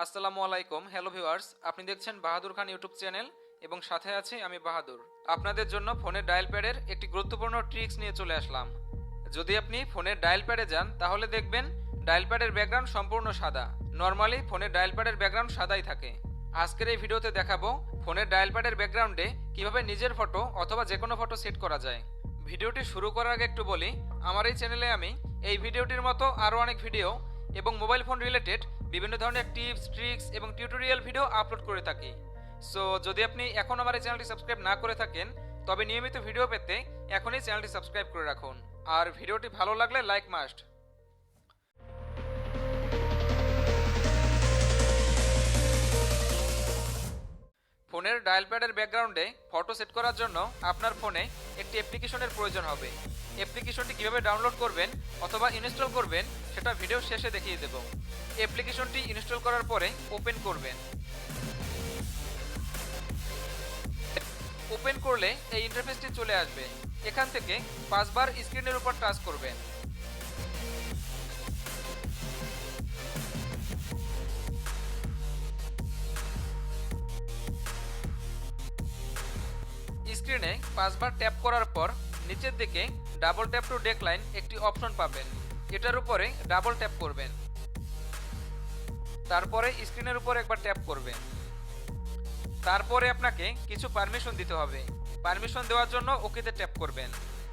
আসসালামু আলাইকুম। Hello viewers, আপনি দেখছেন বাহাদুর খান ইউটিউব চ্যানেল এবং সাথে আছি আমি বাহাদুর। আপনাদের জন্য ফোনের ডায়াল প্যাডের একটি গুরুত্বপূর্ণ ট্রিক্স নিয়ে চলে আসলাম। যদি আপনি ফোনের ডায়াল প্যাডে যান তাহলে দেখবেন ডায়াল প্যাডের ব্যাকগ্রাউন্ড সম্পূর্ণ সাদা। নর্মালি ফোনের ডায়াল প্যাডের ব্যাকগ্রাউন্ড সাদাই থাকে। আজকের এই ভিডিওতে দেখাবো ফোনের ডায়াল প্যাডের ব্যাকগ্রাউন্ডে কিভাবে নিজের ফটো অথবা যে কোনো ফটো সেট করা যায়। ভিডিওটি শুরু করার আগে একটু বলি, আমার এই চ্যানেলে আমি এই ভিডিওটির মতো আরও অনেক ভিডিও এবং মোবাইল ফোন রিলেটেড বিভিন্ন ধরনের টিপস, ট্রিক্স এবং টিউটোরিয়াল ভিডিও আপলোড করে থাকি। সো যদি আপনি এখন আমার এই চ্যানেলটি সাবস্ক্রাইব না করে থাকেন তবে নিয়মিত ভিডিও পেতে এখনই চ্যানেলটি সাবস্ক্রাইব করে রাখুন। আর ভিডিওটি ভালো লাগলে লাইক মাস্ট। ফোনের ডায়াল প্যাডের ব্যাকগ্রাউন্ডে ফটো সেট করার জন্য আপনার ফোনে একটি অ্যাপ্লিকেশনের প্রয়োজন হবে। অ্যাপ্লিকেশনটি কিভাবে ডাউনলোড করবেন অথবা ইনস্টল করবেন সেটা ভিডিও শেষে দেখিয়ে দেব। অ্যাপ্লিকেশনটি ইনস্টল করার পরে ওপেন করবেন। ওপেন করলে এই ইন্টারফেসটি চলে আসবে। এখান থেকে 5 বার স্ক্রিনের উপর টাচ করবেন। স্ক্রিনে 5 বার ট্যাপ করার পর নিচের দিকে ডাবল ট্যাপ টু ডেক্লাইন একটি অপশন পাবেন। এটার উপরে ডাবল ট্যাপ করবেন। তারপরে স্ক্রিনের উপর একবার ট্যাপ করবেন। তারপরে আপনাকে কিছু পারমিশন দিতে হবে। পারমিশন দেওয়ার জন্য ওকেতে ট্যাপ করবেন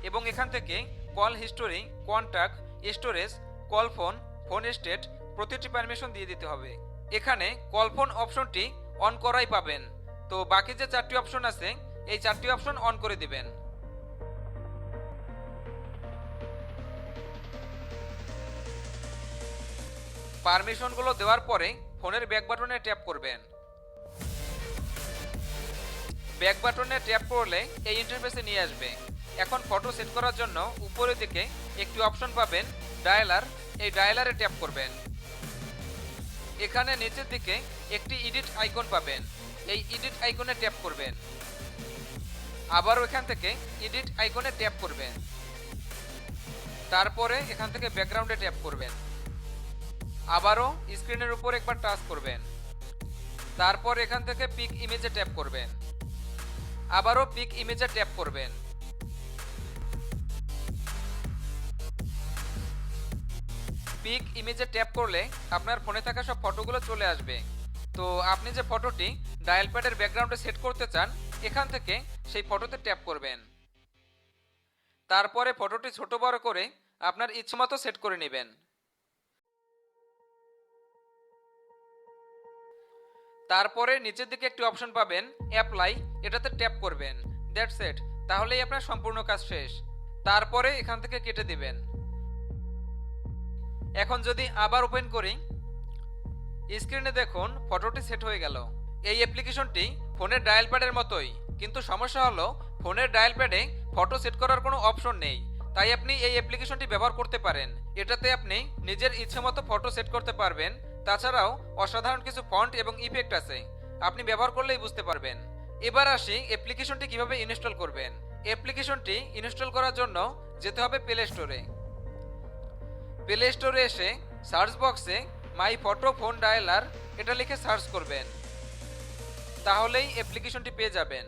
এবং এখান থেকে call history, contact, storage, call phone, phone state প্রতিটি পারমিশন দিয়ে দিতে হবে। এখানে কল ফোন অপশনটি অন করাই পাবেন, তো বাকি যে 4টি অপশন আছে এই 4টি অপশন অন করে দিবেন। পারমিশনগুলো দেওয়ার পরে ফোনের ব্যাক বাটনে ট্যাপ করবেন। ব্যাক বাটনে ট্যাপ করলে এই ইন্টারফেসে নিয়ে আসবে। এখন ফটো সেট করার জন্য উপরের দিকে একটি অপশন পাবেন ডায়ালার, এই ডায়ালারে ট্যাপ করবেন। এখানে নিচের দিকে একটি এডিট আইকন পাবেন, এই এডিট আইকনে ট্যাপ করবেন। আবারও এখান থেকে এডিট আইকনে ট্যাপ করবেন। তারপরে এখান থেকে ব্যাকগ্রাউন্ডে ট্যাপ করবেন। আবারও স্ক্রিনের উপর একবার টাচ করবেন। তারপর এখান থেকে পিক ইমেজে ট্যাপ করবেন। আবারও পিক ইমেজে ট্যাপ করবেন। পিক ইমেজে ট্যাপ করলে আপনার ফোনে থাকা সব ফটোগুলো চলে আসবে। তো আপনি যে ফটোটি ডায়াল প্যাডের ব্যাকগ্রাউন্ডে সেট করতে চান এখান থেকে সেই ফটোতে ট্যাপ করবেন। তারপরে ফটোটি ছোট বড় করে আপনার ইচ্ছেমতো সেট করে নেবেন। তারপরে নিচের দিকে একটি অপশন পাবেন অ্যাপ্লাই, এটাতে ট্যাপ করবেন। দ্যাটস ইট, তাহলেই আপনার সম্পূর্ণ কাজ শেষ। তারপরে এখান থেকে কেটে দিবেন। এখন যদি আবার ওপেন করি, স্ক্রিনে দেখুন ফটোটি সেট হয়ে গেল। এই অ্যাপ্লিকেশনটি ফোনের ডায়াল প্যাডের মতোই, কিন্তু সমস্যা হলো ফোনের ডায়াল প্যাডে ফটো সেট করার কোনো অপশন নেই। তাই আপনি এই অ্যাপ্লিকেশনটি ব্যবহার করতে পারেন। এটাতে আপনি নিজের ইচ্ছেমতো ফটো সেট করতে পারবেন। তাছাড়াও অসাধারণ কিছু ফন্ট এবং ইফেক্ট আছে, আপনি ব্যবহার করলেই বুঝতে পারবেন। এবার আসি অ্যাপ্লিকেশনটি কিভাবে ইনস্টল করবেন। অ্যাপ্লিকেশনটি ইনস্টল করার জন্য যেতে হবে প্লে স্টোরে। প্লে স্টোরে এসে সার্চ বক্সে মাই ফটো ফোন ডায়ালার এটা লিখে সার্চ করবেন, তাহলেই অ্যাপ্লিকেশনটি পেয়ে যাবেন।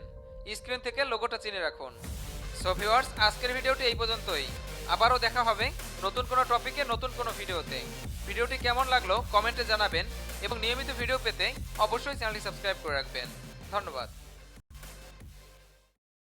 স্ক্রিন থেকে লোগোটা চিনে রাখুন। সো ভিউয়ার্স, আজকের ভিডিওটি এই পর্যন্তই। আবারও দেখা হবে নতুন কোনো টপিকে নতুন কোনো ভিডিওতে। ভিডিওটি কেমন লাগলো কমেন্টে জানাবেন এবং নিয়মিত ভিডিও পেতে অবশ্যই চ্যানেলটি সাবস্ক্রাইব করে রাখবেন। ধন্যবাদ।